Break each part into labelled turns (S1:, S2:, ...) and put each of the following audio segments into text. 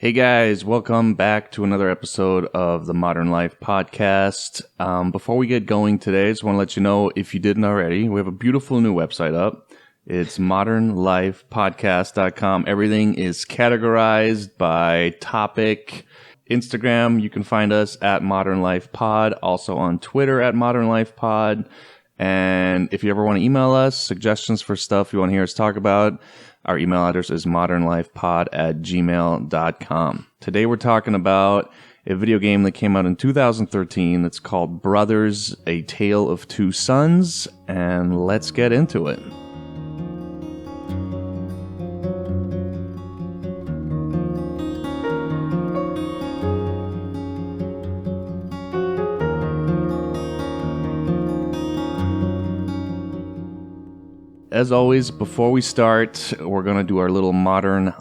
S1: Hey guys, welcome back to another episode of the Modern Life Podcast. Before we get going today, I just want to let you know, if you didn't already, we have a beautiful new website up. It's modernlifepodcast.com. Everything is categorized by topic. Instagram, you can find us at Modern Life Pod, also on Twitter at Modern Life Pod. And if you ever want to email us, suggestions for stuff you want to hear us talk about, our email address is modernlifepod@gmail.com. Today we're talking about a video game that came out in 2013. It's called Brothers, A Tale of Two Sons, and let's get into it. As always, before we start, we're going to do our little modern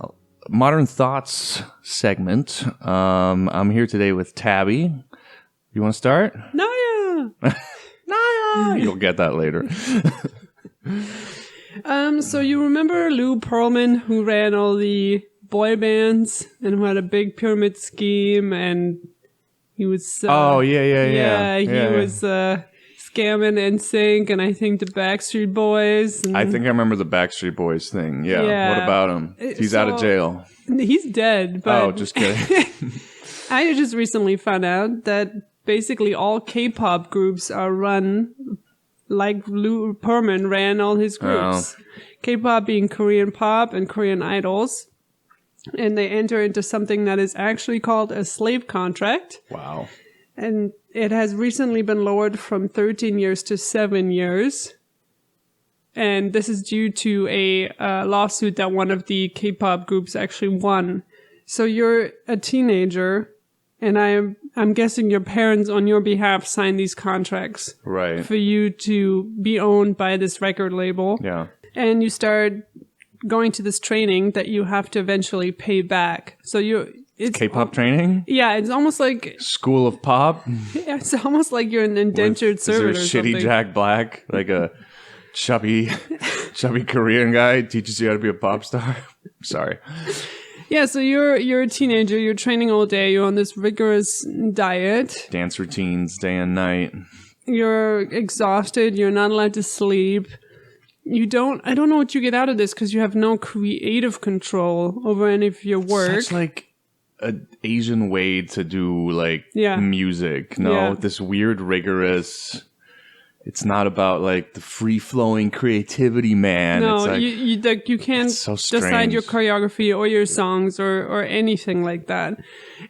S1: thoughts segment. I'm here today with Tabby. You want to start?
S2: Naya!
S1: Naya! You'll get that later.
S2: So you remember Lou Pearlman, who ran all the boy bands and who had a big pyramid scheme, and he was...
S1: He
S2: was... scamming NSYNC and I think the Backstreet Boys.
S1: I think I remember the Backstreet Boys thing. Yeah. What about him? He's out of jail.
S2: He's dead. But
S1: oh, just kidding.
S2: I just recently found out that basically all K-pop groups are run like Lou Pearlman ran all his groups. Oh. K-pop being Korean pop and Korean idols. And they enter into something that is actually called a slave contract.
S1: Wow.
S2: And it has recently been lowered from 13 years to 7 years. And this is due to a lawsuit that one of the K-pop groups actually won. So you're a teenager, and I'm guessing your parents on your behalf signed these contracts.
S1: Right.
S2: For you to be owned by this record label.
S1: Yeah.
S2: And you start going to this training that you have to eventually pay back. So it's
S1: K-pop training?
S2: Yeah, it's almost like...
S1: School of Pop?
S2: Yeah, it's almost like you're an indentured servant or something.
S1: Is there a shitty Jack Black? Like a chubby Korean guy teaches you how to be a pop star? Sorry.
S2: Yeah, so you're a teenager, you're training all day, you're on this rigorous diet.
S1: Dance routines, day and night.
S2: You're exhausted, you're not allowed to sleep. I don't know what you get out of this because you have no creative control over any of your work.
S1: Such like an Asian way to do music, this weird rigorous. It's not about like the free flowing creativity, man.
S2: No,
S1: it's
S2: you can't decide your choreography or your songs or anything like that,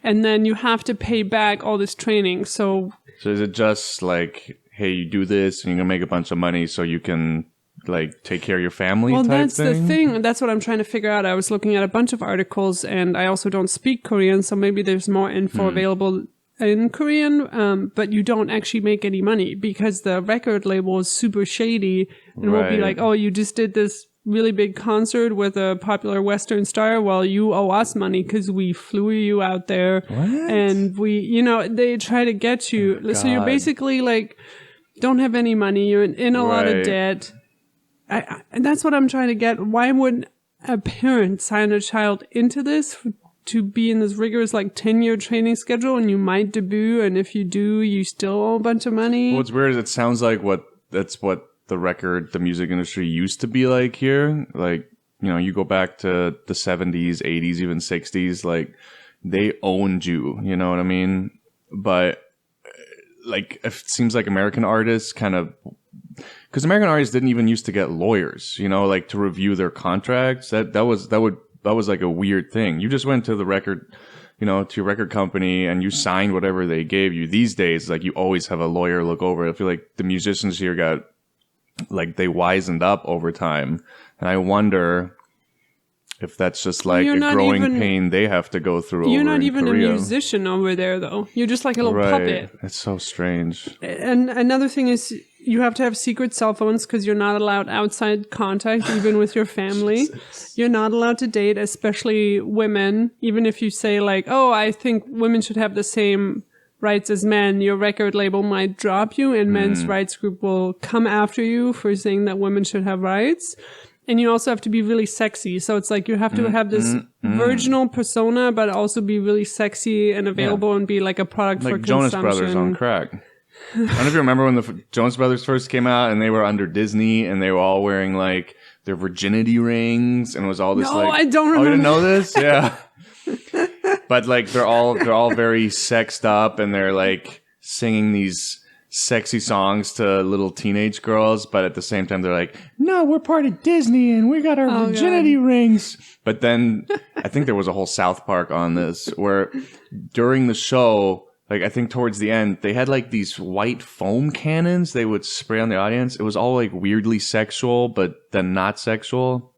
S2: and then you have to pay back all this training. So
S1: is it just like, hey, you do this and you're gonna make a bunch of money so you can like take care of your family?
S2: Well,
S1: type
S2: that's
S1: thing?
S2: The thing. That's what I'm trying to figure out. I was looking at a bunch of articles, and I also don't speak Korean, so maybe there's more info available in Korean, but you don't actually make any money because the record label is super shady and will be like, oh, you just did this really big concert with a popular Western star. Well, you owe us money because we flew you out there.
S1: What?
S2: And they try to get you. Oh, so you're basically like, don't have any money. You're in a lot of debt. And that's what I'm trying to get. Why would a parent sign a child into this to be in this rigorous 10-year training schedule, and you might debut, and if you do, you still owe a bunch of money?
S1: What's weird is it sounds like that's what the music industry used to be like here. Like, you go back to the 70s, 80s, even 60s, like they owned you, you know what I mean? But like it seems like American artists kind of... Because American artists didn't even used to get lawyers, to review their contracts. That was like a weird thing. You just went to the record, to your record company and you signed whatever they gave you. These days, like you always have a lawyer look over it. I feel like the musicians here got, they wisened up over time. And I wonder if that's just like a growing pain they have to go through.
S2: You're not even
S1: Korea.
S2: A musician over there, though. You're just like a little puppet.
S1: It's so strange.
S2: And another thing is, you have to have secret cell phones because you're not allowed outside contact, even with your family. You're not allowed to date, especially women. Even if you say I think women should have the same rights as men, your record label might drop you and men's rights group will come after you for saying that women should have rights. And you also have to be really sexy. So it's like you have to have this virginal persona, but also be really sexy and available and be like a product for
S1: Jonas
S2: consumption.
S1: Brothers on crack. I don't know if you remember when the Jonas Brothers first came out and they were under Disney and they were all wearing like their virginity rings and it was all this
S2: No, I don't remember.
S1: Oh, you didn't know this? Yeah. But like they're all very sexed up and they're like singing these sexy songs to little teenage girls, but at the same time they're like, no, we're part of Disney and we got our virginity rings. But then I think there was a whole South Park on this where during the show, like I think towards the end, they had like these white foam cannons they would spray on the audience. It was all like weirdly sexual, but then not sexual.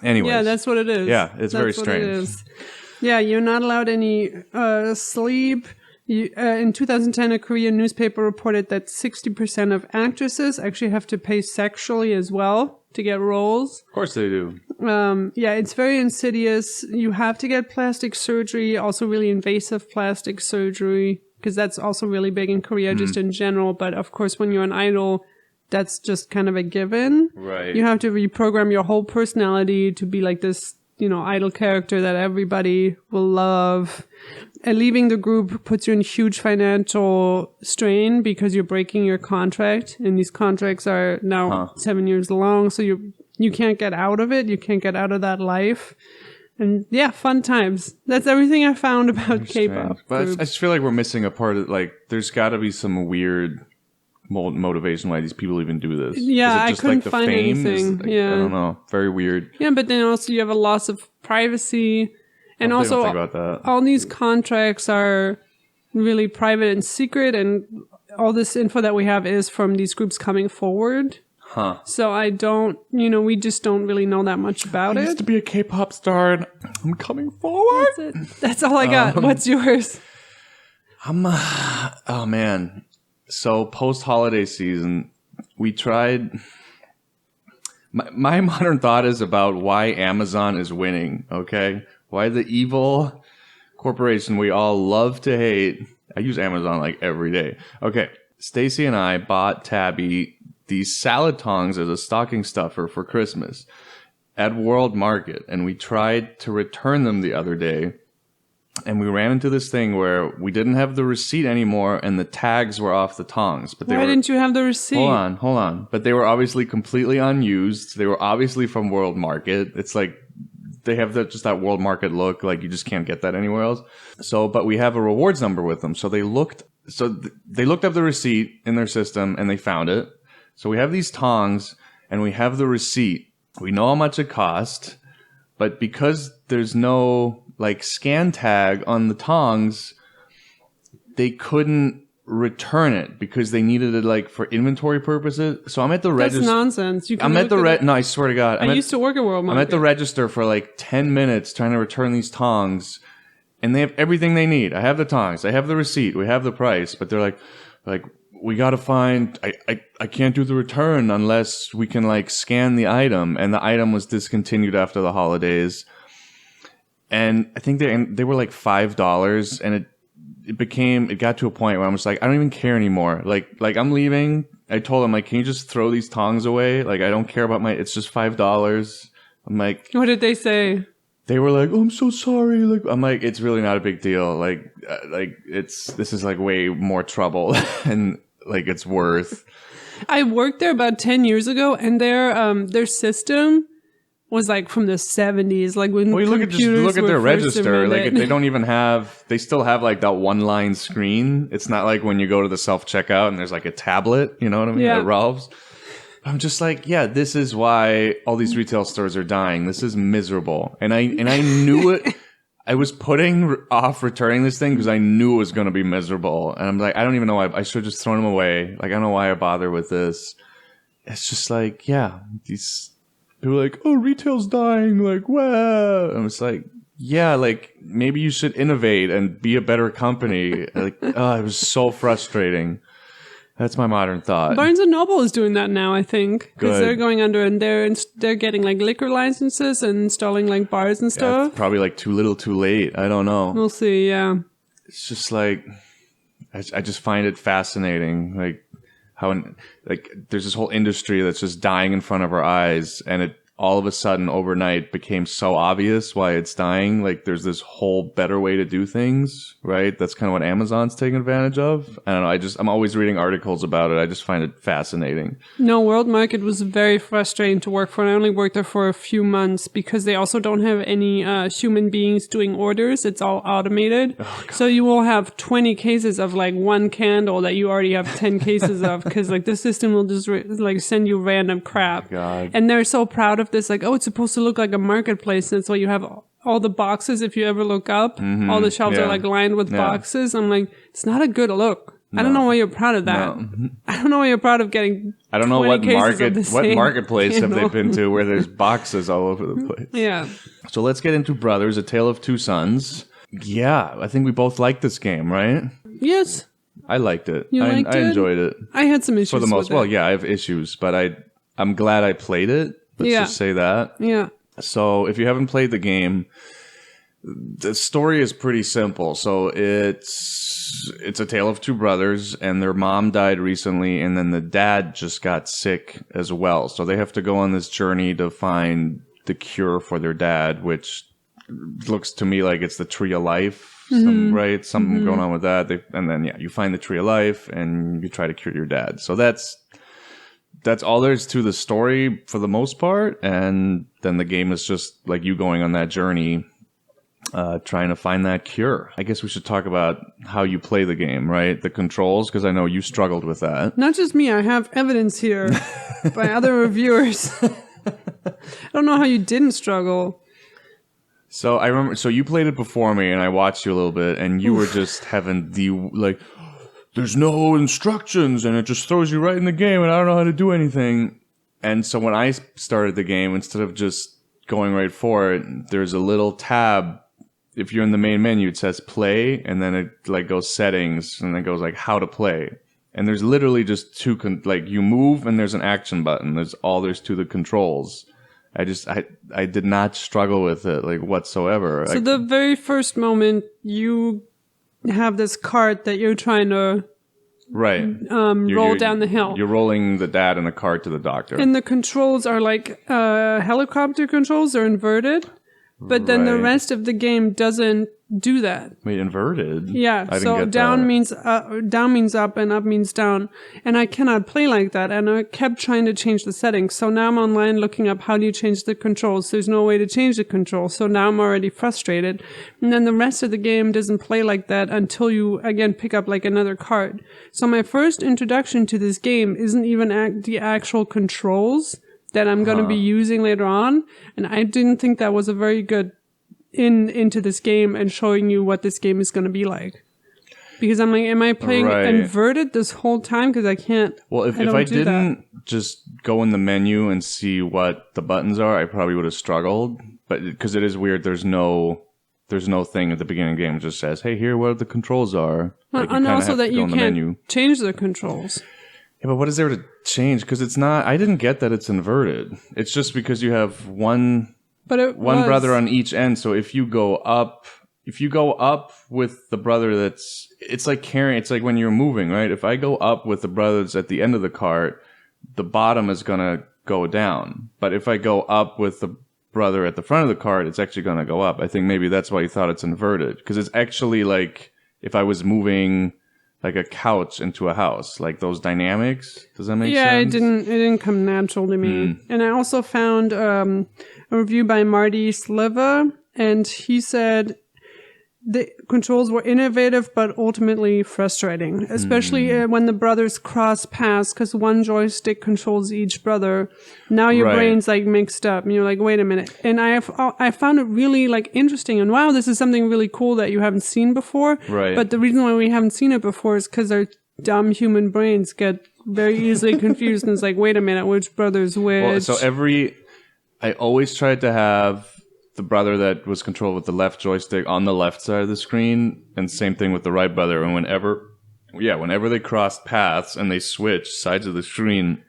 S1: Anyways.
S2: Yeah, that's what it is.
S1: Yeah, it's very strange.
S2: Yeah, you're not allowed any sleep. In 2010, a Korean newspaper reported that 60% of actresses actually have to pay sexually as well to get roles.
S1: Of course they do.
S2: Yeah, it's very insidious. You have to get plastic surgery, also really invasive plastic surgery, because that's also really big in Korea just in general. But of course, when you're an idol, that's just kind of a given.
S1: Right.
S2: You have to reprogram your whole personality to be like this, idol character that everybody will love. And leaving the group puts you in huge financial strain because you're breaking your contract. And these contracts are now 7 years long. So you can't get out of it. You can't get out of that life. And yeah, fun times. That's everything I found about K-pop.
S1: But I just feel like we're missing a part of, like, there's got to be some weird motivation why these people even do this.
S2: Yeah,
S1: Is it just
S2: I couldn't
S1: like the
S2: find
S1: fame?
S2: anything. Yeah.
S1: I don't know. Very weird.
S2: Yeah, but then also you have a loss of privacy. And also,
S1: think about that.
S2: all these contracts are really private and secret, and all this info that we have is from these groups coming forward. So I don't, we just don't really know that much about it.
S1: I used to be a K-pop star, and I'm coming forward.
S2: That's it. That's all I got. What's yours?
S1: Oh man. So post-holiday season, we tried. My modern thought is about why Amazon is winning. Okay. Why the evil corporation we all love to hate. I use Amazon like every day. Okay. Stacy and I bought Tabby these salad tongs as a stocking stuffer for Christmas at World Market. And we tried to return them the other day. And we ran into this thing where we didn't have the receipt anymore and the tags were off the tongs. But
S2: Why didn't you have the receipt?
S1: Hold on. But they were obviously completely unused. They were obviously from World Market. It's like they have just that World Market look. Like you just can't get that anywhere else. So, but we have a rewards number with them. So they looked up the receipt in their system and they found it. So we have these tongs and we have the receipt. We know how much it cost. But because there's no like scan tag on the tongs, they couldn't return it because they needed it like for inventory purposes. So I'm at the register.
S2: That's nonsense.
S1: I'm at the no, I swear to God.
S2: I used to work at World Market.
S1: I'm at the register for like 10 minutes trying to return these tongs, and they have everything they need. I have the tongs, I have the receipt, we have the price, but they're like we gotta find. I can't do the return unless we can like scan the item, and the item was discontinued after the holidays. And I think they were like $5, and it got to a point where I'm just like, I don't even care anymore. Like I'm leaving. I told them, like, can you just throw these tongs away? Like, I don't care about it's just $5. I'm like,
S2: what did they say?
S1: They were like, oh, I'm so sorry. Like, I'm like, it's really not a big deal. Like this is like way more trouble and like it's worth.
S2: I worked there about 10 years ago, and their system was like from the 70s, like when
S1: you look at their register, like they don't even have, they still have like that one line screen. It's not like when you go to the self checkout and there's like a tablet, you know what I mean?
S2: Yeah.
S1: At Ralph's. I'm just like, yeah, this is why all these retail stores are dying. This is miserable. And I knew it. I was putting off returning this thing because I knew it was going to be miserable. And I'm like, I don't even know why. I should have just thrown them away. Like, I don't know why I bother with this. It's just like, yeah, these people are like, oh, retail's dying. Like, wow. And it's like, yeah, like maybe you should innovate and be a better company. Like, oh, it was so frustrating. That's my modern thought.
S2: Barnes & Noble is doing that now, I think. Because
S1: Good.
S2: they're going under and they're getting like liquor licenses and installing like bars and stuff.
S1: It's probably like too little too late. I don't know.
S2: We'll see, yeah.
S1: It's just like, I just find it fascinating. Like how, like there's this whole industry that's just dying in front of our eyes. And it all of a sudden overnight became so obvious why it's dying. Like there's this whole better way to do things, right? That's kind of what Amazon's taking advantage of. I don't know. I'm always reading articles about it. I just find it fascinating.
S2: No, World Market was very frustrating to work for. And I only worked there for a few months because they also don't have any human beings doing orders. It's all automated. Oh, so you will have 20 cases of like one candle that you already have 10 cases of because like the system will just like send you random crap.
S1: Oh, God.
S2: And they're so proud of this, like, oh, it's supposed to look like a marketplace. And so you have all the boxes. If you ever look up, all the shelves are like lined with boxes. I'm like, it's not a good look. No. I don't know why you're proud of that. No. I don't know why you're proud of getting. I don't know
S1: what marketplace have they been to where there's boxes all over the place.
S2: Yeah.
S1: So let's get into Brothers: A Tale of Two Sons. Yeah, I think we both liked this game, right?
S2: Yes.
S1: I liked it.
S2: I
S1: enjoyed it.
S2: I had some issues
S1: for the most.
S2: With
S1: well,
S2: it.
S1: Yeah, I have issues, but I'm glad I played it. Let's just say that.
S2: Yeah.
S1: So if you haven't played the game, the story is pretty simple. So it's a tale of two brothers, and their mom died recently, and then the dad just got sick as well. So they have to go on this journey to find the cure for their dad, which looks to me like it's the tree of life, right? Something going on with that. And then you find the tree of life, and you try to cure your dad. So that's all there is to the story for the most part, and then the game is just like you going on that journey, trying to find that cure. I guess we should talk about how you play the game, right? The controls, because I know you struggled with that.
S2: Not just me, I have evidence here by other reviewers. I don't know how you didn't struggle.
S1: So I remember, so you played it before me, and I watched you a little bit, and you were just having the, like, there's no instructions, and it just throws you right in the game, and I don't know how to do anything. And so when I started the game, instead of just going right for it, there's a little tab. If you're in the main menu, it says play, and then it like goes settings, and then goes like how to play. And there's literally just two, like you move, and there's an action button. That's all there's to the controls. I did not struggle with it like whatsoever.
S2: So the very first moment you have this cart that you're trying to roll down the hill.
S1: You're rolling the dad in a cart to the doctor.
S2: And the controls are like helicopter controls. They're inverted. But then the rest of the game doesn't do that.
S1: Wait, inverted?
S2: Yeah, so down means up and up means down. And I cannot play like that. And I kept trying to change the settings. So now I'm online looking up how do you change the controls. There's no way to change the controls. So now I'm already frustrated. And then the rest of the game doesn't play like that until you, again, pick up like another card. So my first introduction to this game isn't even the actual controls that I'm going to be using later on. And I didn't think that was a very good into this game and showing you what this game is going to be like. Because I'm like, am I playing inverted this whole time? Because I can't.
S1: Well, if I didn't just go in the menu and see what the buttons are, I probably would have struggled. But because it is weird, there's no thing at the beginning of the game that just says, hey, here what the controls are. Like,
S2: and also that you can't change the controls.
S1: Yeah, but what is there to change? Because it's not. I didn't get that it's inverted. It's just because you have one brother on each end. So if you go up with the brother it's like carrying. It's like when you're moving, right? If I go up with the brother that's at the end of the cart, the bottom is gonna go down. But if I go up with the brother at the front of the cart, it's actually gonna go up. I think maybe that's why you thought it's inverted, because it's actually like if I was moving like a couch into a house, like those dynamics. Does that make sense?
S2: Yeah, it didn't come natural to me. And I also found a review by Marty Sliva, and he said the controls were innovative but ultimately frustrating, especially when the brothers cross paths, because one joystick controls each brother. Now your brain's like mixed up, and you're like, wait a minute. And I found it really like interesting, and wow, this is something really cool that you haven't seen before.
S1: Right.
S2: But the reason why we haven't seen it before is because our dumb human brains get very easily confused, and it's like, wait a minute, which brother's which?
S1: Well, so I always tried to have the brother that was controlled with the left joystick on the left side of the screen, and same thing with the right brother. And whenever they crossed paths and they switched sides of the screen,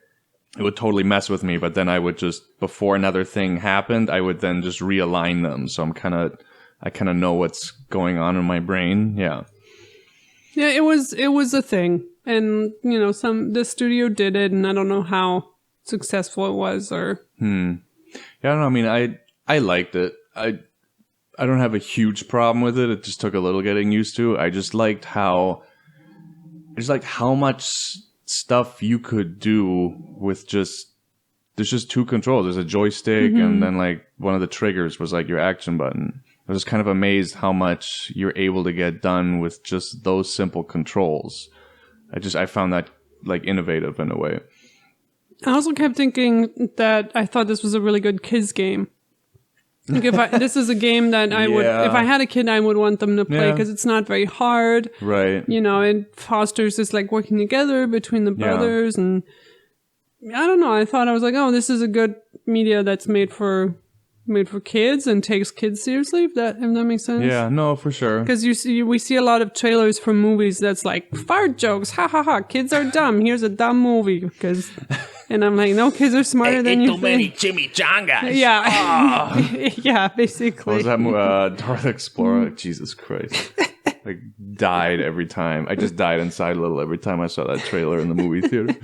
S1: it would totally mess with me. But then I would just, before another thing happened, I would then just realign them. So I kind of know what's going on in my brain. Yeah.
S2: Yeah, it was a thing. And, the studio did it, and I don't know how successful it was or...
S1: Yeah, I don't know. I mean, I liked it. I don't have a huge problem with it. It just took a little getting used to. I just liked how much stuff you could do with there's just two controls. There's a joystick, and then like one of the triggers was like your action button. I was kind of amazed how much you're able to get done with just those simple controls. I found that like innovative in a way.
S2: I also kept thinking that I thought this was a really good kids game. Like this is a game that I would, if I had a kid, I would want them to play because it's not very hard.
S1: Right.
S2: You know, it fosters this like working together between the brothers, and I don't know. I thought I was like, oh, this is a good media that's made for kids and takes kids seriously. If that makes sense.
S1: Yeah. No, for sure.
S2: Because we see a lot of trailers for movies that's like fart jokes, ha ha ha. Kids are dumb. Here's a dumb movie. And I'm like, no, kids are smarter than you think. Too many chimichangas. Yeah. Yeah, basically.
S1: What was that movie? Dora the Explorer? Jesus Christ. Like, died every time. I just died inside a little every time I saw that trailer in the movie theater.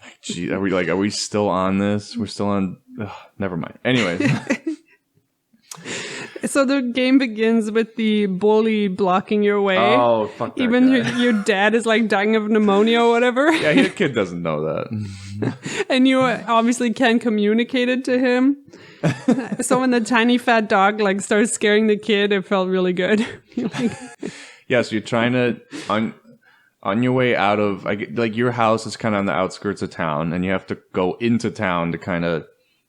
S1: Like, gee, are we still on this? We're still on... Ugh, never mind. Anyways.
S2: So the game begins with the bully blocking your way.
S1: Oh, fuck that
S2: Even
S1: guy.
S2: your dad is like dying of pneumonia or whatever.
S1: Yeah, your kid doesn't know that.
S2: And you obviously can't communicate it to him. So when the tiny fat dog like starts scaring the kid, it felt really good.
S1: Yeah, so you're trying to... On your way out of... like your house is kind of on the outskirts of town, and you have to go into town to kind of...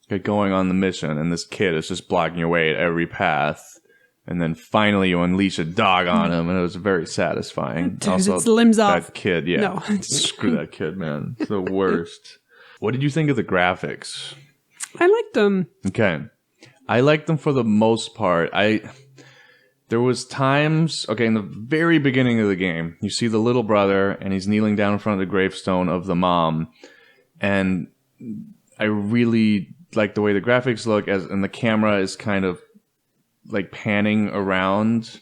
S1: get going on the mission, and this kid is just blocking your way at every path, and then finally you unleash a dog on him, and it was very satisfying.
S2: Also, its limbs off.
S1: That kid, yeah.
S2: No.
S1: Screw that kid, man. It's the worst. What did you think of the graphics?
S2: I liked them.
S1: Okay. I liked them for the most part. There was times, in the very beginning of the game, you see the little brother, and he's kneeling down in front of the gravestone of the mom, and I really... like the way the graphics look, and the camera is kind of like panning around.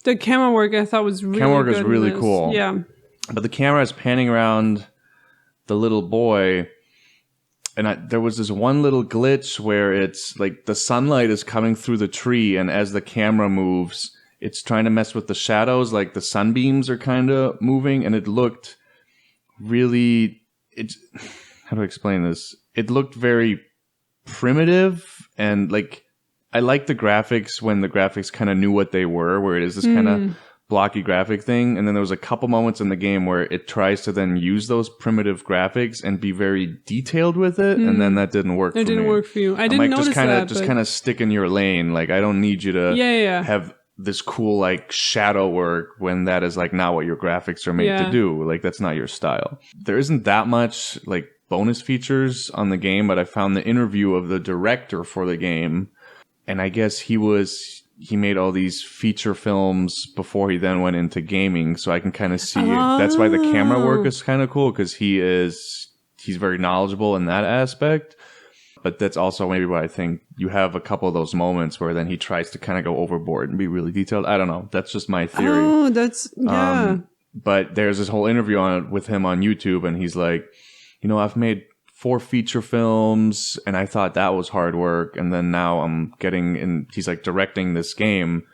S2: The camera work I thought was really good.
S1: Camera work is really cool.
S2: Yeah.
S1: But the camera is panning around the little boy, and there was this one little glitch where it's like the sunlight is coming through the tree, and as the camera moves, it's trying to mess with the shadows, like the sunbeams are kind of moving, and it looked really... how do I explain this? It looked very... primitive, and like I like the graphics when the graphics kind of knew what they were, where it is this kind of blocky graphic thing, and then there was a couple moments in the game where it tries to then use those primitive graphics and be very detailed with it, and then that didn't work. It didn't
S2: work for you. I didn't notice that.
S1: Just kind of stick in your lane. Like I don't need you to have this cool like shadow work when that is like not what your graphics are made to do. Like that's not your style. There isn't that much like bonus features on the game, but I found the interview of the director for the game, and I guess he made all these feature films before he then went into gaming, so I can kind of see that's why the camera work is kind of cool, because he's very knowledgeable in that aspect. But that's also maybe why I think you have a couple of those moments where then he tries to kind of go overboard and be really detailed. I don't know. That's just my theory.
S2: Oh, that's
S1: but there's this whole interview with him on YouTube, and he's like, I've made 4 feature films, and I thought that was hard work. And then now I'm getting in, he's like directing this game,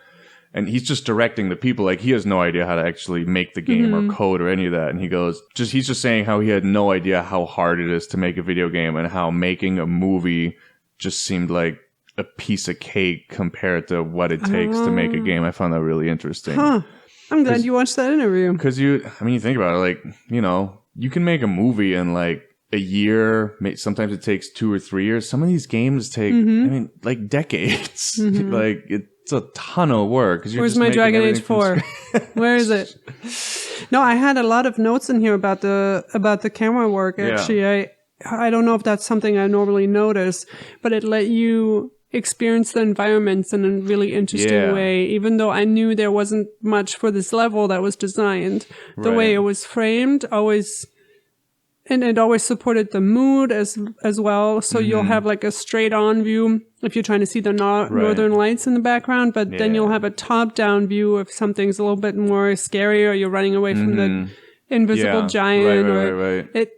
S1: and he's just directing the people. Like he has no idea how to actually make the game or code or any of that. And he goes, he's just saying how he had no idea how hard it is to make a video game, and how making a movie just seemed like a piece of cake compared to what it takes to make a game. I found that really interesting.
S2: Huh. I'm glad you watched that interview.
S1: Because you think about it, like, you can make a movie in like a year. Sometimes it takes 2 or 3 years. Some of these games take, like decades. Like it's a ton of work.
S2: Where's my Dragon Age 4? Where is it? No, I had a lot of notes in here about the camera work. Actually, I don't know if that's something I normally notice, but it let you experience the environments in a really interesting way, even though I knew there wasn't much for this level that was designed. The way it was framed and it always supported the mood as well. So you'll have like a straight on view if you're trying to see the northern lights in the background, but then you'll have a top down view if something's a little bit more scary, or you're running away from the invisible giant.
S1: Right.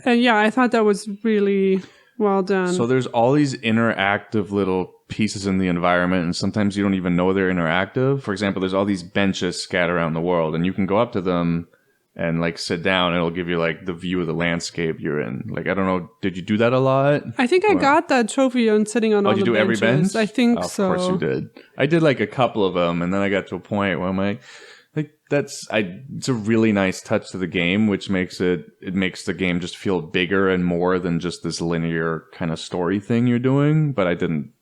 S2: And I thought that was really Well done.
S1: So there's all these interactive little pieces in the environment, and sometimes you don't even know they're interactive. For example, there's all these benches scattered around the world, and you can go up to them and like sit down, and it'll give you like the view of the landscape you're in. Like, I don't know, did you do that a lot?
S2: I think I got that trophy on sitting on all the benches.
S1: Oh, did you do every bench?
S2: I think so.
S1: Of course you did. I did like a couple of them, and then I got to a point where I'm like it's a really nice touch to the game, which makes the game just feel bigger and more than just this linear kind of story thing you're doing. But I'm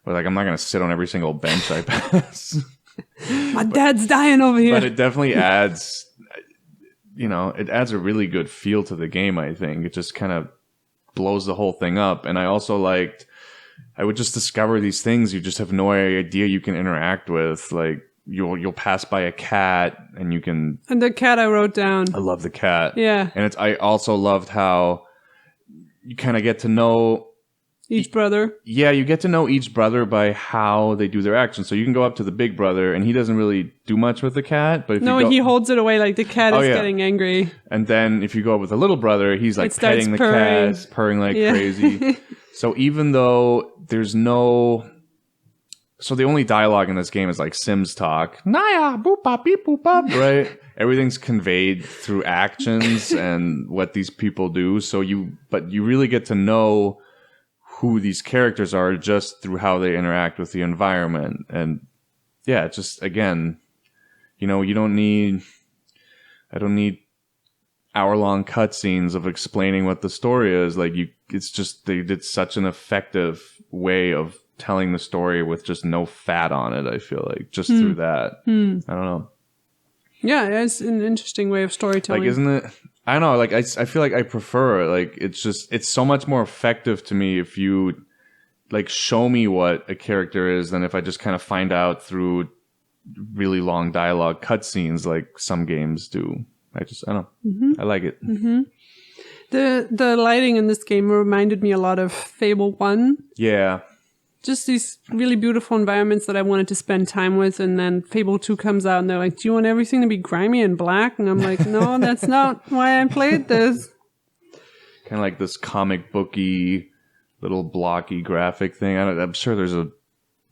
S1: not going to sit on every single bench I pass.
S2: My dad's dying over here.
S1: But it definitely adds, it adds a really good feel to the game, I think. It just kind of blows the whole thing up. And I also I would just discover these things you just have no idea you can interact with. Like, you'll pass by a cat and you can...
S2: And the cat I wrote down.
S1: I love the cat.
S2: Yeah.
S1: And I also loved how you kind of get to know...
S2: Each brother.
S1: Yeah, you get to know each brother by how they do their actions. So you can go up to the big brother and he doesn't really do much with the cat. But
S2: he holds it away like the cat is getting angry.
S1: And then if you go up with the little brother, he's like petting the cat, purring like crazy. So even though there's no... So the only dialogue in this game is like Sims talk. Naya, boop, bop, beep, boop, bop, right? Everything's conveyed through actions and what these people do. But you really get to know who these characters are just through how they interact with the environment. And yeah, just again, I don't need hour-long cutscenes of explaining what the story is. Like it's just, they did such an effective way of telling the story with just no fat on it, I feel like, just through that. I don't know.
S2: Yeah, it's an interesting way of storytelling.
S1: Like, isn't it? I don't know, like, I feel like I prefer it. Like, it's so much more effective to me if you, like, show me what a character is than if I just kind of find out through really long dialogue cutscenes like some games do. I don't know. Mm-hmm. I like it.
S2: Mm-hmm. The lighting in this game reminded me a lot of Fable 1.
S1: Yeah.
S2: Just these really beautiful environments that I wanted to spend time with, and then Fable 2 comes out and they're like, do you want everything to be grimy and black? And I'm like, no, that's not why I played this.
S1: Kind of like this comic booky, little blocky graphic thing. I'm sure there's a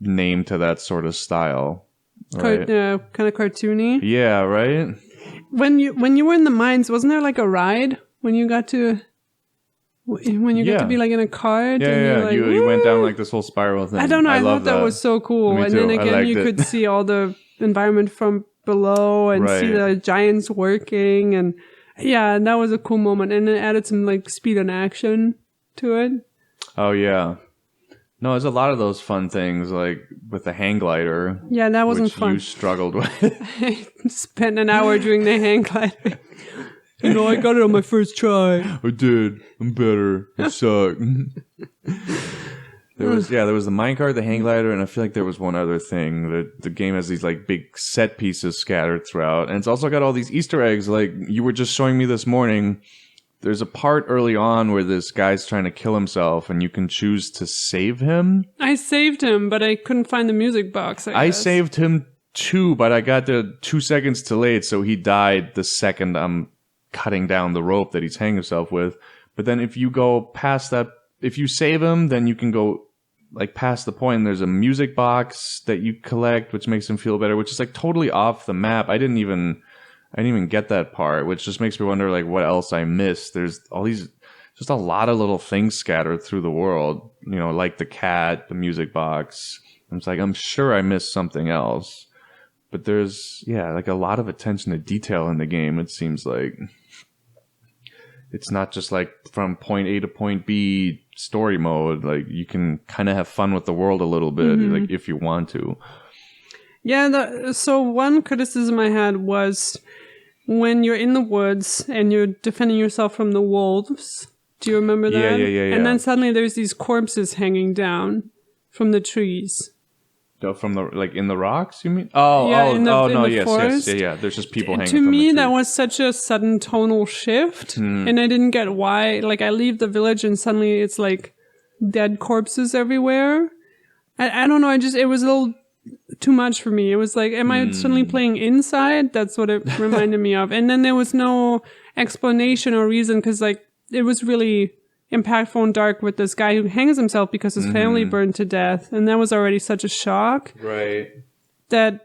S1: name to that sort of style. Right?
S2: Kind of cartoony.
S1: Yeah, right?
S2: When you were in the mines, wasn't there like a ride when you got to... When you get to be like in a cart,
S1: yeah. You went down like this whole spiral thing.
S2: I don't know. I thought that was so cool. And then again, you could see all the environment from below and see the giants working, and and that was a cool moment. And it added some like speed and action to it. Oh yeah,
S1: no, there's a lot of those fun things like with the hang glider.
S2: Yeah, that wasn't fun.
S1: You struggled with.
S2: I spent an hour doing the hang glider. I got it on my first try.
S1: I did. I'm better. I suck. There was the minecart, the hang glider, and I feel like there was one other thing. The game has these like big set pieces scattered throughout, and it's also got all these Easter eggs. Like you were just showing me this morning. There's a part early on where this guy's trying to kill himself, and you can choose to save him.
S2: I saved him, but I couldn't find the music box. I
S1: saved him too, but I got there 2 seconds too late, so he died the second I'm cutting down the rope that he's hanging himself with. But then if you go past that, if you save him, then you can go like past the point and there's a music box that you collect, which makes him feel better, which is like totally off the map. I didn't even get that part, which just makes me wonder like what else I missed. There's all these, just a lot of little things scattered through the world, like the cat, the music box. I'm sure I missed something else, but there's like a lot of attention to detail in the game. It seems like it's not just like from point A to point B story mode. Like you can kind of have fun with the world a little bit, like if you want to.
S2: Yeah. So one criticism I had was when you're in the woods and you're defending yourself from the wolves. Do you remember that?
S1: Yeah.
S2: And then suddenly there's these corpses hanging down from the trees.
S1: From the like in the rocks, you mean?
S2: In
S1: yes. There's just people hanging.
S2: To me, that was such a sudden tonal shift, and I didn't get why. Like, I leave the village, and suddenly it's like dead corpses everywhere. I don't know. It was a little too much for me. It was like, am I suddenly playing inside? That's what it reminded me of. And then there was no explanation or reason because like it was really impactful and dark with this guy who hangs himself because his family burned to death. And that was already such a shock.
S1: Right.
S2: That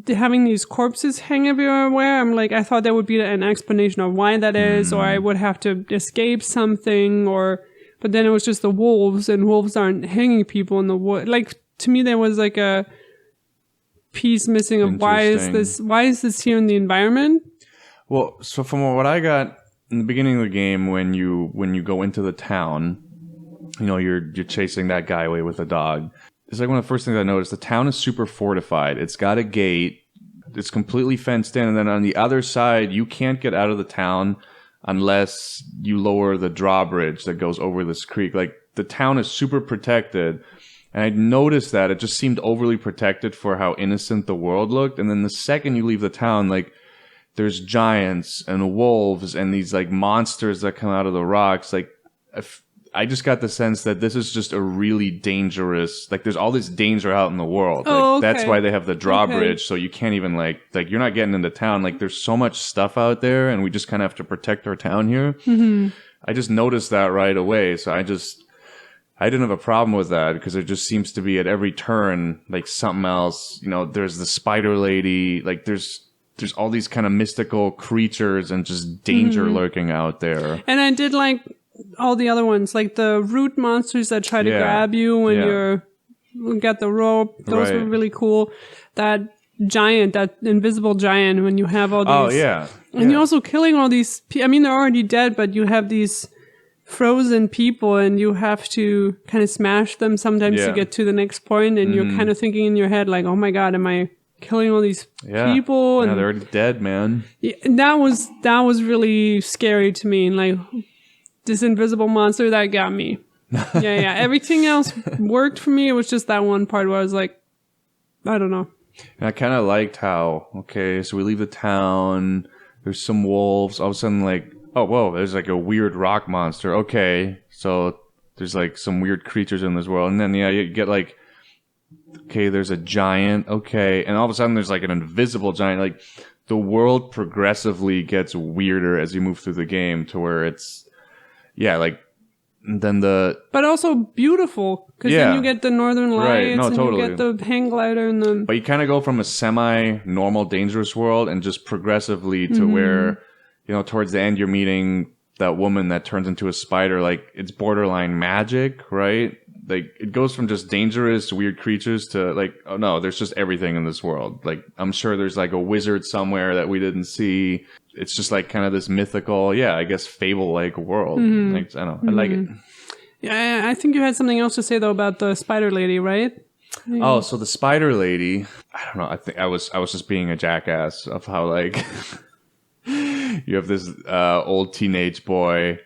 S2: having these corpses hang everywhere, I'm like, I thought there would be an explanation of why that is, or I would have to escape something, but then it was just the wolves, and wolves aren't hanging people in the wood. Like, to me, there was like a piece missing of why is this here in the environment?
S1: Well, so from what I got in the beginning of the game, when you go into the town, you're chasing that guy away with a dog. It's like one of the first things I noticed. The town is super fortified. It's got a gate. It's completely fenced in. And then on the other side, you can't get out of the town unless you lower the drawbridge that goes over this creek. Like, the town is super protected. And I noticed that it just seemed overly protected for how innocent the world looked. And then the second you leave the town, like, there's giants and wolves and these like monsters that come out of the rocks. Like, I just got the sense that this is just a really dangerous, like, there's all this danger out in the world. Like,
S2: okay.
S1: That's why they have the drawbridge. So you can't even like you're not getting into town. Like, there's so much stuff out there and we just kind of have to protect our town here. I just noticed that right away. So I didn't have a problem with that because it just seems to be at every turn, like, something else. There's the spider lady, like, there's all these kind of mystical creatures and just danger lurking out there.
S2: And I did like all the other ones, like the root monsters that try to grab you when you got the rope. Those were really cool. That giant, that invisible giant, when you have all these.
S1: Oh, yeah.
S2: And you're also killing all these. I mean, they're already dead, but you have these frozen people and you have to kind of smash them sometimes to get to the next point. And you're kind of thinking in your head, like, oh my God, am I killing all these people?
S1: And they're already dead, man.
S2: Yeah, that was really scary to me. Like, this invisible monster, that got me. Yeah. Everything else worked for me. It was just that one part where I was like, I don't know.
S1: And I kind of liked how, okay, so we leave the town. There's some wolves. All of a sudden, like, oh, whoa, there's like a weird rock monster. Okay, so there's like some weird creatures in this world. And then, you get like, okay, there's a giant. Okay. And all of a sudden, there's like an invisible giant. Like, the world progressively gets weirder as you move through the game to where it's, but
S2: also beautiful, because then you get the northern lights,
S1: totally.
S2: You get the hang glider and the.
S1: But you kind of go from a semi-normal, dangerous world and just progressively to where, towards the end, you're meeting that woman that turns into a spider. Like, it's borderline magic, right? Like, it goes from just dangerous, weird creatures to like, oh no, there's just everything in this world. Like, I'm sure there's like a wizard somewhere that we didn't see. It's just like kind of this mythical, I guess, fable-like world. Like, I don't know. I like it.
S2: Yeah, I think you had something else to say, though, about the spider lady, right?
S1: Oh, so the spider lady, I don't know. I think I was just being a jackass of how, like, you have this old teenage boy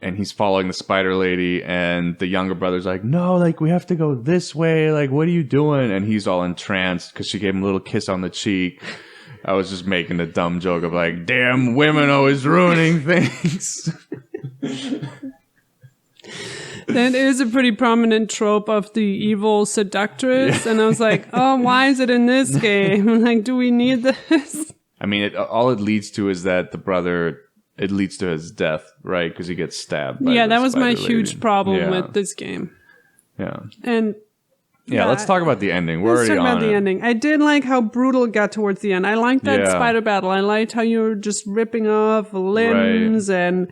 S1: and he's following the spider lady and the younger brother's like, no, like, we have to go this way. Like, what are you doing? And he's all entranced because she gave him a little kiss on the cheek. I was just making a dumb joke of like, damn, women always ruining things.
S2: That is a pretty prominent trope of the evil seductress. And I was like, oh, why is it in this game? Like, do we need this?
S1: I mean, all it leads to is that the brother, it leads to his death, right? Because he gets stabbed.
S2: Yeah, that was my huge problem with this game.
S1: Yeah.
S2: And
S1: let's talk about the ending. We're already on it. Let's talk about the
S2: ending. I did like how brutal it got towards the end. I liked that spider battle. I liked how you were just ripping off limbs and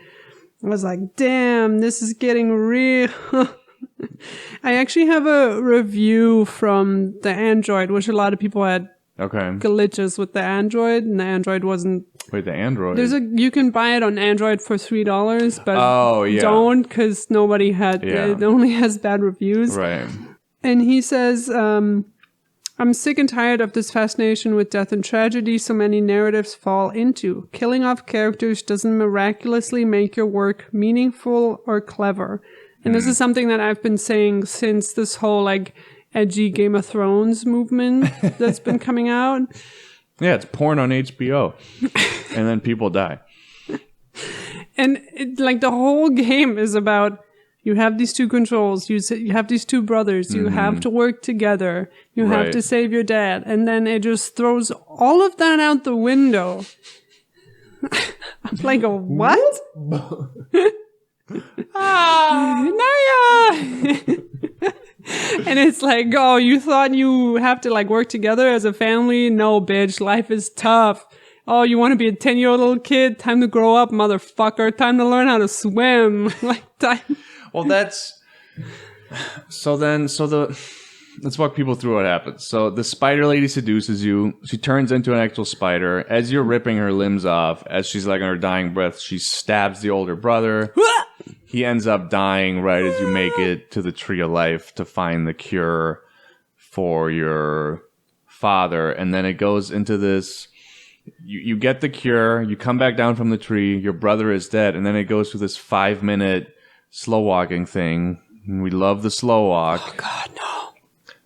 S2: I was like, damn, this is getting real. I actually have a review from the Android, which a lot of people had glitches with the Android, and the Android wasn't.
S1: Wait, the Android?
S2: You can buy it on Android for $3, but don't, because nobody had. It only has bad reviews.
S1: Right.
S2: And he says, I'm sick and tired of this fascination with death and tragedy so many narratives fall into. Killing off characters doesn't miraculously make your work meaningful or clever. And this is something that I've been saying since this whole, like, edgy Game of Thrones movement that's been coming out.
S1: Yeah, it's porn on HBO. And then people die.
S2: And, the whole game is about... You have these two controls. You have these two brothers. You have to work together. You have to save your dad. And then it just throws all of that out the window. I'm like, what? Naya! And it's like, oh, you thought you have to like work together as a family? No, bitch, life is tough. Oh, you want to be a 10-year-old little kid? Time to grow up, motherfucker. Time to learn how to swim.
S1: Well, let's walk people through what happens. So the spider lady seduces you. She turns into an actual spider. As you're ripping her limbs off, as she's like on her dying breath, she stabs the older brother. He ends up dying right as you make it to the tree of life to find the cure for your father. And then it goes into this, you get the cure, you come back down from the tree, your brother is dead, and then it goes through this 5-minute slow walking thing. And we love the slow walk.
S2: Oh, God, no.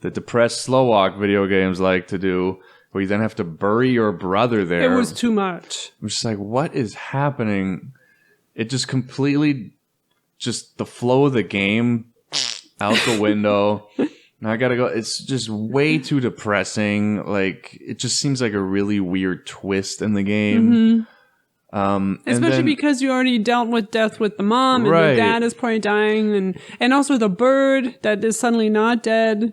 S1: The depressed slow walk video games like to do, where you then have to bury your brother there.
S2: It was too much.
S1: I'm just like, what is happening? It just completely, just the flow of the game out the window. Now I gotta go. It's just way too depressing. Like, it just seems like a really weird twist in the game.
S2: Especially because you already dealt with death with the mom, and the dad is probably dying, and also the bird that is suddenly not dead.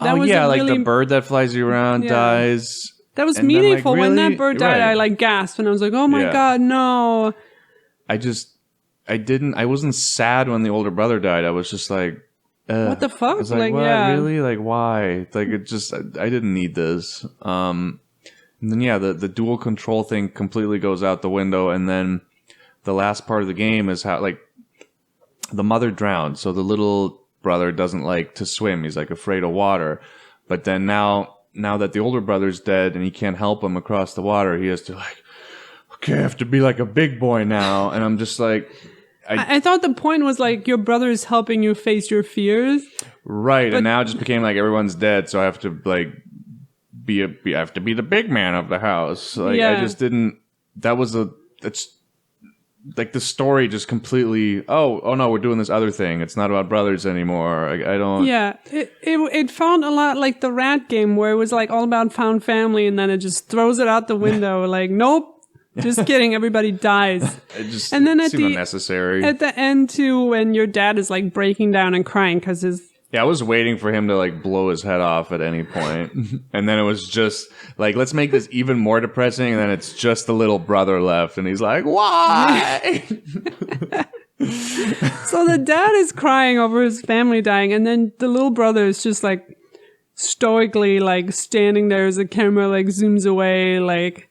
S1: That was like the bird that flies you around dies.
S2: That was meaningful. Then, like, really? When that bird died, I like gasped, and I was like, "Oh my God, no!" I
S1: wasn't sad when the older brother died. I was just like,
S2: what the fuck?
S1: I was like, what? Really? Like, why? Like, it just, I didn't need this. And then, the dual control thing completely goes out the window. And then the last part of the game is how, like, the mother drowned. So the little brother doesn't like to swim. He's, like, afraid of water. But then now that the older brother's dead and he can't help him across the water, he has to, like, okay, I have to be like a big boy now. And I'm just like... I
S2: thought the point was like your brother is helping you face your fears.
S1: Right, and now it just became like everyone's dead, so I have to like I have to be the big man of the house. Like I just didn't. It's like the story just completely. Oh no, we're doing this other thing. It's not about brothers anymore. I don't.
S2: Yeah, it felt a lot like the Rat game where it was like all about found family, and then it just throws it out the window. Like, nope. Just kidding, everybody dies.
S1: It just
S2: and then
S1: seemed unnecessary.
S2: At the end, too, when your dad is like breaking down and crying because his...
S1: Yeah, I was waiting for him to like blow his head off at any point. And then it was just like, let's make this even more depressing. And then it's just the little brother left. And he's like, why?
S2: So the dad is crying over his family dying. And then the little brother is just like stoically like standing there as the camera like zooms away like...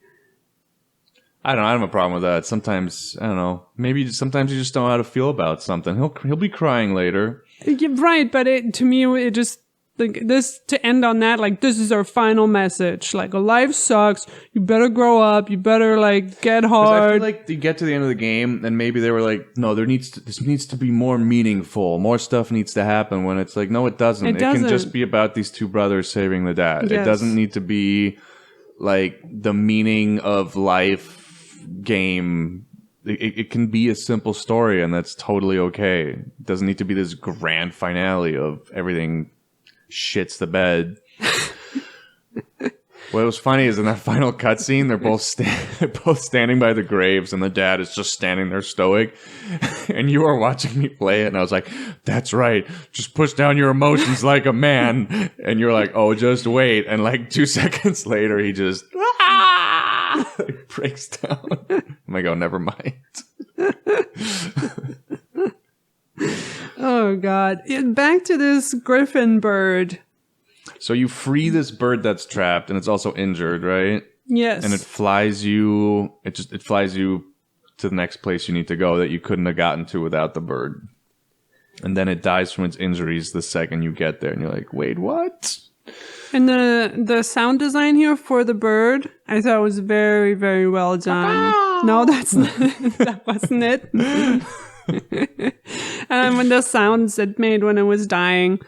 S1: I don't have a problem with that. Sometimes, I don't know. Maybe sometimes you just don't know how to feel about something. He'll be crying later.
S2: Yeah, right, but to me, it just, like, this, to end on that, like, this is our final message. Like, life sucks. You better grow up. You better, like, get hard.
S1: I feel like you get to the end of the game, and maybe they were like, no, this needs to be more meaningful. More stuff needs to happen, when it's like, no, it doesn't. It can just be about these two brothers saving the dad. Yes. It doesn't need to be, like, the meaning of life game. It can be a simple story, and that's totally okay. It doesn't need to be this grand finale of everything shits the bed. What was funny is in that final cutscene, they're both standing by the graves, and the dad is just standing there stoic. And you are watching me play it, and I was like, "That's right, just push down your emotions like a man." And you're like, "Oh, just wait." And like 2 seconds later, he just breaks down. I'm like, "Oh, never mind."
S2: Oh God! Back to this griffin bird.
S1: So you free this bird that's trapped, and it's also injured, right?
S2: Yes.
S1: And it flies you. It flies you to the next place you need to go that you couldn't have gotten to without the bird. And then it dies from its injuries the second you get there, and you're like, "Wait, what?"
S2: And the sound design here for the bird, I thought was very, very well done. No, that wasn't it. And when the sounds it made when it was dying,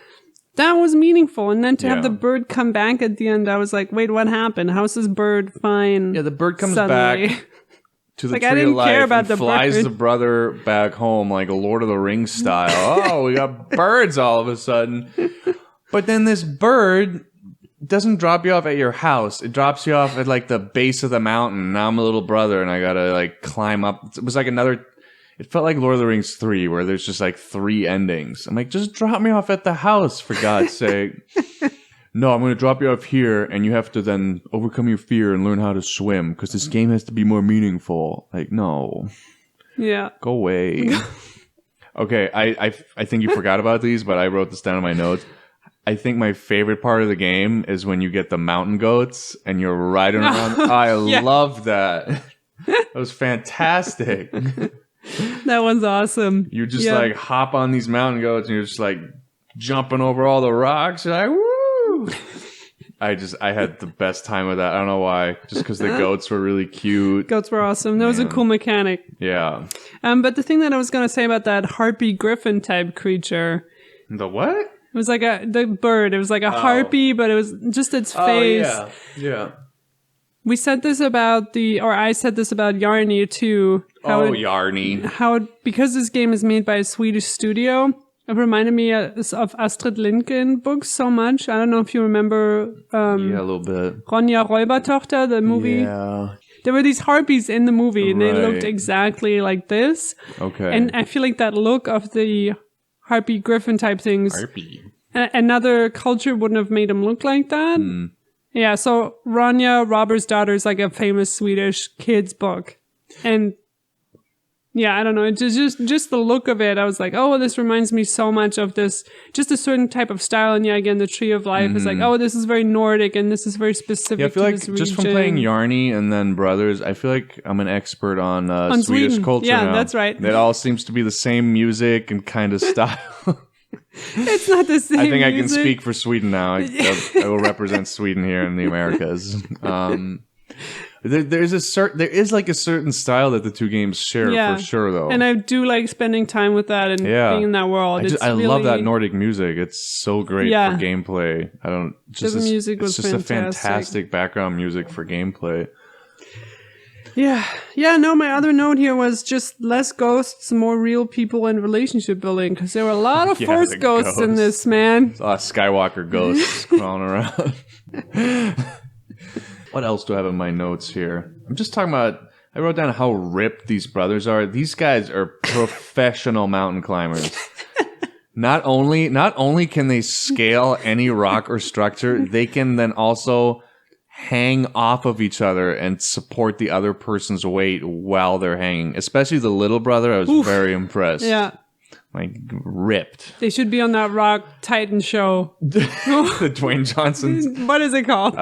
S2: that was meaningful. And then to have the bird come back at the end, I was like, wait, what happened? How's this bird fine?
S1: Yeah, the bird comes back to the tree of life and flies the brother back home like a Lord of the Rings style. Oh, we got birds all of a sudden. But then this bird doesn't drop you off at your house. It drops you off at like the base of the mountain. Now I'm a little brother and I gotta like climb up. It was like another... It felt like Lord of the Rings 3, where there's just like 3 endings. I'm like, just drop me off at the house, for God's sake. No, I'm going to drop you off here, and you have to then overcome your fear and learn how to swim, because this game has to be more meaningful. Like, no.
S2: Yeah.
S1: Go away. Okay, I think you forgot about these, but I wrote this down in my notes. I think my favorite part of the game is when you get the mountain goats, and you're riding around. I love that. That was fantastic.
S2: That one's awesome.
S1: You just like hop on these mountain goats and you're just like jumping over all the rocks. You're like, woo! I had the best time with that. I don't know why. Just because the goats were really cute.
S2: Goats were awesome. That was a cool mechanic.
S1: Yeah.
S2: But the thing that I was going to say about that harpy griffin type creature.
S1: The what?
S2: It was like the bird. It was like a harpy, but it was just its face.
S1: Oh, yeah.
S2: We said this about I said this about Yarny too.
S1: Yarny.
S2: Because this game is made by a Swedish studio, it reminded me of Astrid Lindgren books so much. I don't know if you remember.
S1: Yeah, a little bit.
S2: Ronja Räubertochter, the movie.
S1: Yeah.
S2: There were these harpies in the movie, and they looked exactly like this.
S1: Okay.
S2: And I feel like that look of the harpy griffin type things.
S1: Harpy.
S2: Another culture wouldn't have made them look like that. Yeah, so Ronja Robber's Daughter is like a famous Swedish kids book. And yeah, I don't know, just the look of it, I was like, oh, this reminds me so much of this, just a certain type of style. And yeah, again, the Tree of Life is like, oh, this is very Nordic and this is very specific
S1: I feel
S2: to
S1: like
S2: this region.
S1: just from playing Yarny and then Brothers, I feel like I'm an expert on Swedish
S2: Sweden.
S1: culture
S2: Yeah,
S1: now.
S2: that's right.
S1: It all seems to be the same music and kind of style.
S2: It's not the same
S1: I think
S2: music.
S1: I can speak for Sweden now. I will represent Sweden here in the Americas. There is a certain style that the two games share for sure, though.
S2: And I do like spending time with that and being in that world.
S1: I love that Nordic music. It's so great for gameplay.
S2: The music was
S1: just a fantastic background music for gameplay.
S2: Yeah. No, my other note here was just less ghosts, more real people and relationship building, because there were a lot of Force ghosts in this, man.
S1: A lot of Skywalker ghosts crawling around. What else do I have in my notes here? I'm just talking about, I wrote down how ripped these brothers are. These guys are professional mountain climbers. Not only can they scale any rock or structure, they can then also hang off of each other and support the other person's weight while they're hanging. Especially the little brother, I was very impressed.
S2: Yeah.
S1: Like, ripped.
S2: They should be on that Rock Titan show.
S1: The Dwayne Johnsons.
S2: What is it called?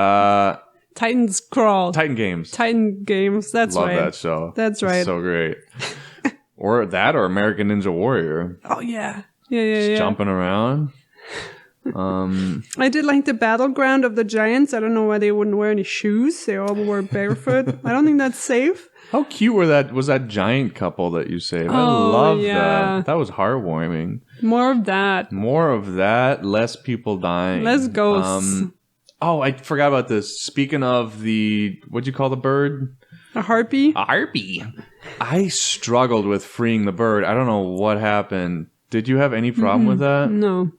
S2: Titan's Crawl.
S1: Titan Games.
S2: Titan Games. That's
S1: Love
S2: right.
S1: that show.
S2: That's right.
S1: It's so great. or American Ninja Warrior.
S2: Oh, yeah. Yeah.
S1: Jumping around.
S2: I did like the battleground of the giants. I don't know why they wouldn't wear any shoes. They all were barefoot. I don't think that's safe.
S1: How cute was that giant couple that you saved? I love that. That was heartwarming.
S2: More of that.
S1: Less people dying.
S2: Less ghosts.
S1: I forgot about this. Speaking of what'd you call the bird?
S2: A harpy?
S1: A harpy. I struggled with freeing the bird. I don't know what happened. Did you have any problem with that?
S2: No.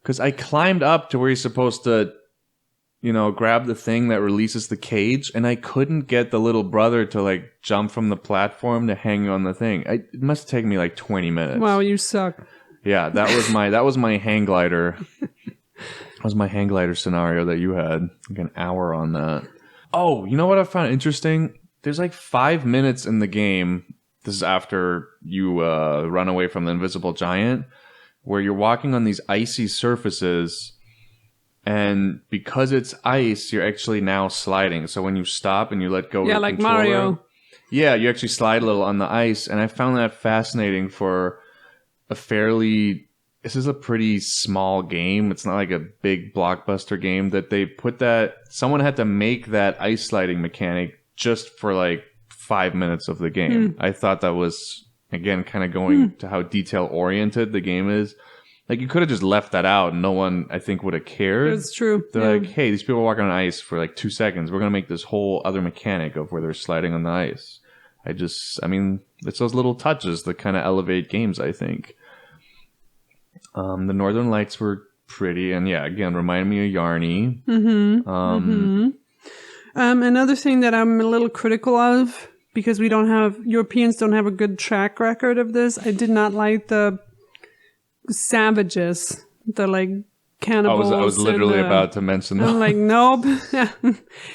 S1: Because I climbed up to where you're supposed to, grab the thing that releases the cage, and I couldn't get the little brother to, like, jump from the platform to hang on the thing. It must have taken me, like, 20 minutes.
S2: Wow, you suck.
S1: Yeah, that was my hang glider. That was my hang glider scenario that you had. Like an hour on that. Oh, you know what I found interesting? There's, like, 5 minutes in the game. This is after you run away from the invisible giant, where you're walking on these icy surfaces, and because it's ice, you're actually now sliding. So when you stop and you let go of the
S2: like
S1: controller,
S2: Mario.
S1: Yeah, you actually slide a little on the ice, and I found that fascinating for this is a pretty small game. It's not like a big blockbuster game that they put someone had to make that ice sliding mechanic just for like 5 minutes of the game. I thought that was, again, kind of going to how detail-oriented the game is. Like, you could have just left that out and no one, I think, would have cared.
S2: It's true.
S1: They're like, hey, these people are walking on ice for like 2 seconds. We're going to make this whole other mechanic of where they're sliding on the ice. It's those little touches that kind of elevate games, I think. The Northern Lights were pretty, and yeah, again, reminded me of Yarny.
S2: Another thing that I'm a little critical of, because Europeans don't have a good track record of this. I did not like the savages, the like cannibals.
S1: I was literally about to mention that.
S2: I'm like, nope.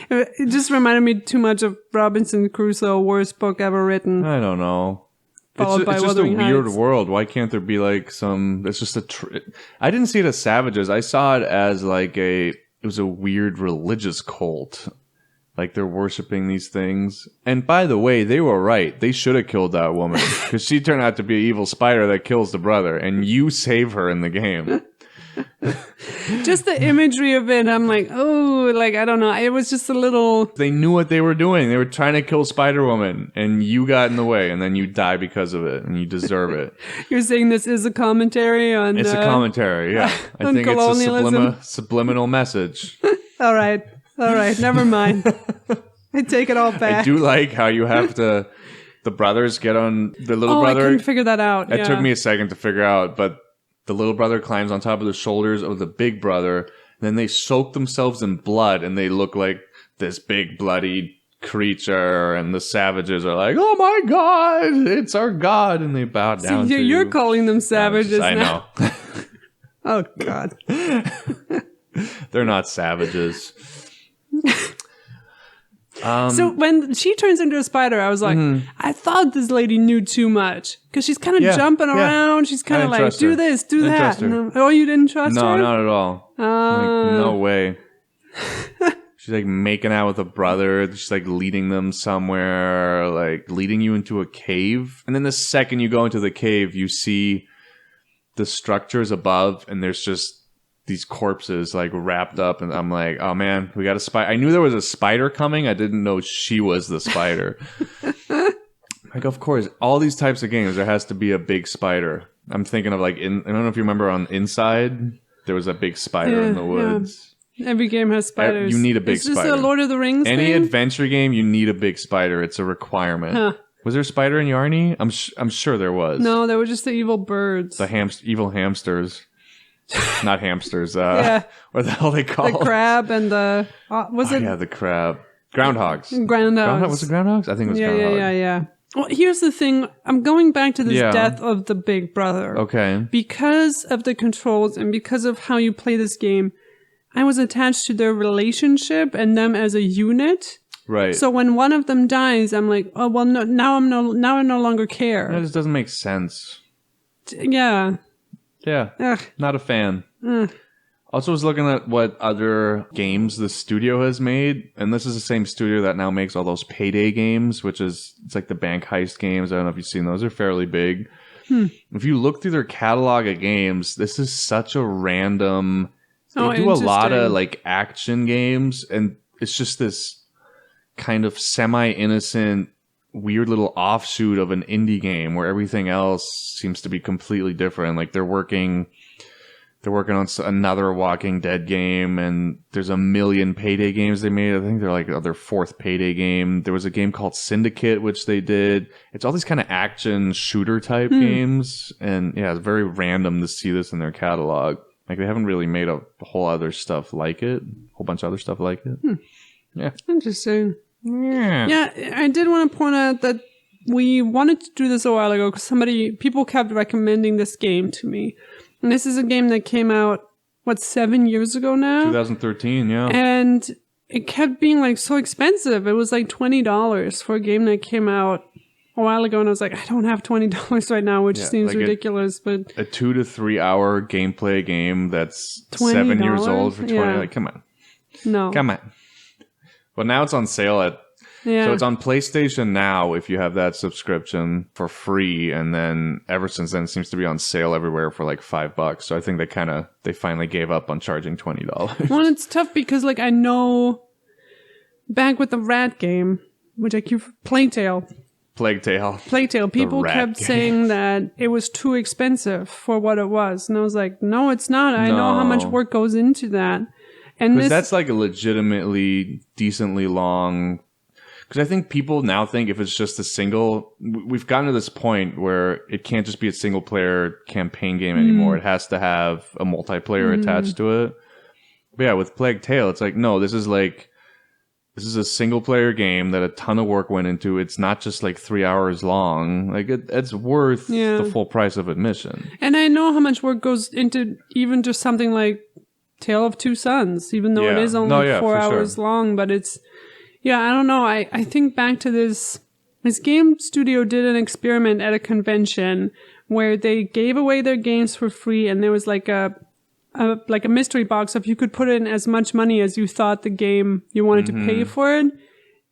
S2: It just reminded me too much of Robinson Crusoe, worst book ever written.
S1: I don't know.
S2: Followed by
S1: It's just a
S2: Wuthering
S1: weird
S2: Heights.
S1: world. Why can't there be like it's just I didn't see it as savages. I saw it as like it was a weird religious cult. Like they're worshiping these things. And by the way, they were right. They should have killed that woman because she turned out to be an evil spider that kills the brother, and you save her in the game.
S2: Just the imagery of it, I'm like, oh, like, I don't know. It was just a little...
S1: They knew what they were doing. They were trying to kill Spider-Woman, and you got in the way, and then you die because of it, and you deserve it.
S2: You're saying this is a commentary on...
S1: It's a commentary, yeah. I think it's a subliminal message.
S2: All right. Never mind. I take it all back.
S1: I do like how you have to... The brothers get on... The little brother...
S2: I couldn't figure that out.
S1: It took me a second to figure out, but... The little brother climbs on top of the shoulders of the big brother. And then they soak themselves in blood and they look like this big bloody creature. And the savages are like, oh my God, it's our God. And they bow down to
S2: you're calling them savages
S1: I
S2: now.
S1: know.
S2: Oh, God.
S1: They're not savages.
S2: So when she turns into a spider, I was like, I thought this lady knew too much. Because she's kind of jumping around. She's kind of like, do this, do that. Oh, you didn't trust her?
S1: No, not at all. Like, no way. She's like making out with a brother. She's like leading them somewhere, like leading you into a cave. And then the second you go into the cave, you see the structures above, and there's just these corpses like wrapped up, and I'm like, oh man, we got a spider. I knew there was a spider coming. I didn't know she was the spider. Like, of course, all these types of games, there has to be a big spider. I'm thinking of like, I don't know if you remember on Inside, there was a big spider in the woods.
S2: Yeah. Every game has spiders.
S1: You need a big spider.
S2: Is this a Lord of the Rings
S1: Any
S2: thing?
S1: adventure game, you need a big spider. It's a requirement. Huh. Was there a spider in Yarny? I'm sure there was.
S2: No, they were just the evil birds.
S1: The evil hamsters. Not hamsters. What the hell are they called?
S2: The crab and the...
S1: Yeah, the crab. Groundhogs.
S2: Was
S1: it groundhogs? I think it was groundhogs.
S2: Yeah. Well, here's the thing. I'm going back to this death of the big brother.
S1: Okay.
S2: Because of the controls and because of how you play this game, I was attached to their relationship and them as a unit.
S1: Right.
S2: So when one of them dies, I'm like, oh well, no, now I no longer care.
S1: That just doesn't make sense.
S2: Yeah.
S1: Yeah. Ugh. Not a fan. Also was looking at what other games the studio has made, and this is the same studio that now makes all those Payday games, it's like the bank heist games. I don't know if you've seen those. They're fairly big. If you look through their catalog of games, this is such a random... They do a lot of like action games, and it's just this kind of semi-innocent, weird little offshoot of an indie game where everything else seems to be completely different. Like they're working on another Walking Dead game, and there's a million Payday games they made. I think they're like their fourth Payday game. There was a game called Syndicate, which they did. It's all these kind of action shooter type games, and yeah, it's very random to see this in their catalog. Like they haven't really made a whole other stuff like it, a whole bunch of other stuff like it. Yeah,
S2: interesting. Yeah, I did want to point out that we wanted to do this a while ago because people kept recommending this game to me. And this is a game that came out, 7 years ago now?
S1: 2013, yeah.
S2: And it kept being like so expensive. It was like $20 for a game that came out a while ago. And I was like, I don't have $20 right now, which seems like ridiculous. But
S1: a 2 to 3 hour gameplay game that's $20? 7 years old for 20. Yeah. Like, come on.
S2: No.
S1: Come on. Well, now it's on sale so it's on PlayStation Now if you have that subscription for free, and then ever since then it seems to be on sale everywhere for like $5. So I think they finally gave up on charging $20.
S2: Well, it's tough because like I know back with the rat game, which I keep Plague Tale, people kept saying that it was too expensive for what it was, and I was like, no, it's not. I know how much work goes into that, and
S1: that's like a legitimately decently long. Because I think people now think if it's just a single... We've gotten to this point where it can't just be a single-player campaign game anymore. It has to have a multiplayer attached to it. But yeah, with Plague Tale, it's like, no, this is like this is a single player game that a ton of work went into. It's not just like 3 hours long. Like it's worth the full price of admission.
S2: And I know how much work goes into even just something like Tale of Two Sons, even though it is only 4 hours long. But it's, I don't know. I think back to this game studio did an experiment at a convention where they gave away their games for free, and there was like a mystery box if you could put in as much money as you thought the game you wanted to pay for it.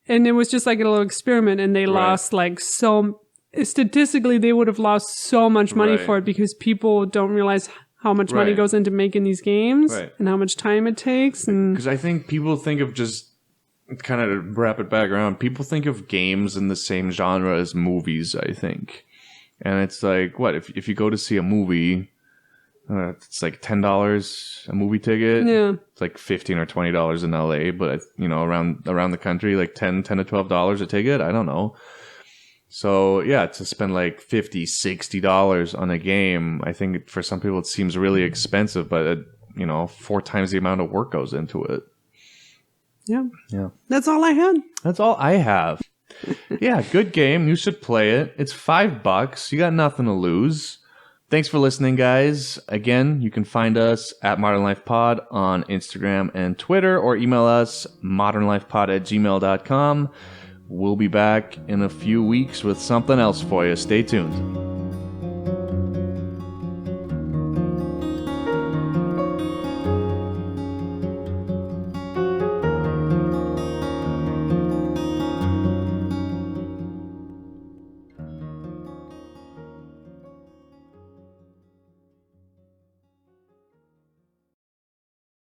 S2: And it was just like a little experiment, and they lost statistically they would have lost so much money for it because people don't realize how much money goes into making these games and how much time it takes.
S1: Because I think people think of just kind of to wrap it back around, people think of games in the same genre as movies, I think. And it's like, what, if you go to see a movie, it's like $10 a movie ticket.
S2: Yeah.
S1: It's like $15 or $20 in LA, but around the country, like $10 to $12 a ticket. I don't know. So yeah, to spend like $50, $60 on a game, I think for some people it seems really expensive, but 4 times the amount of work goes into it.
S2: Yeah. That's all I had.
S1: That's all I have. Yeah, good game. You should play it. It's $5. You got nothing to lose. Thanks for listening, guys. Again, you can find us at Modern Life Pod on Instagram and Twitter, or email us modernlifepod@gmail.com. We'll be back in a few weeks with something else for you. Stay tuned.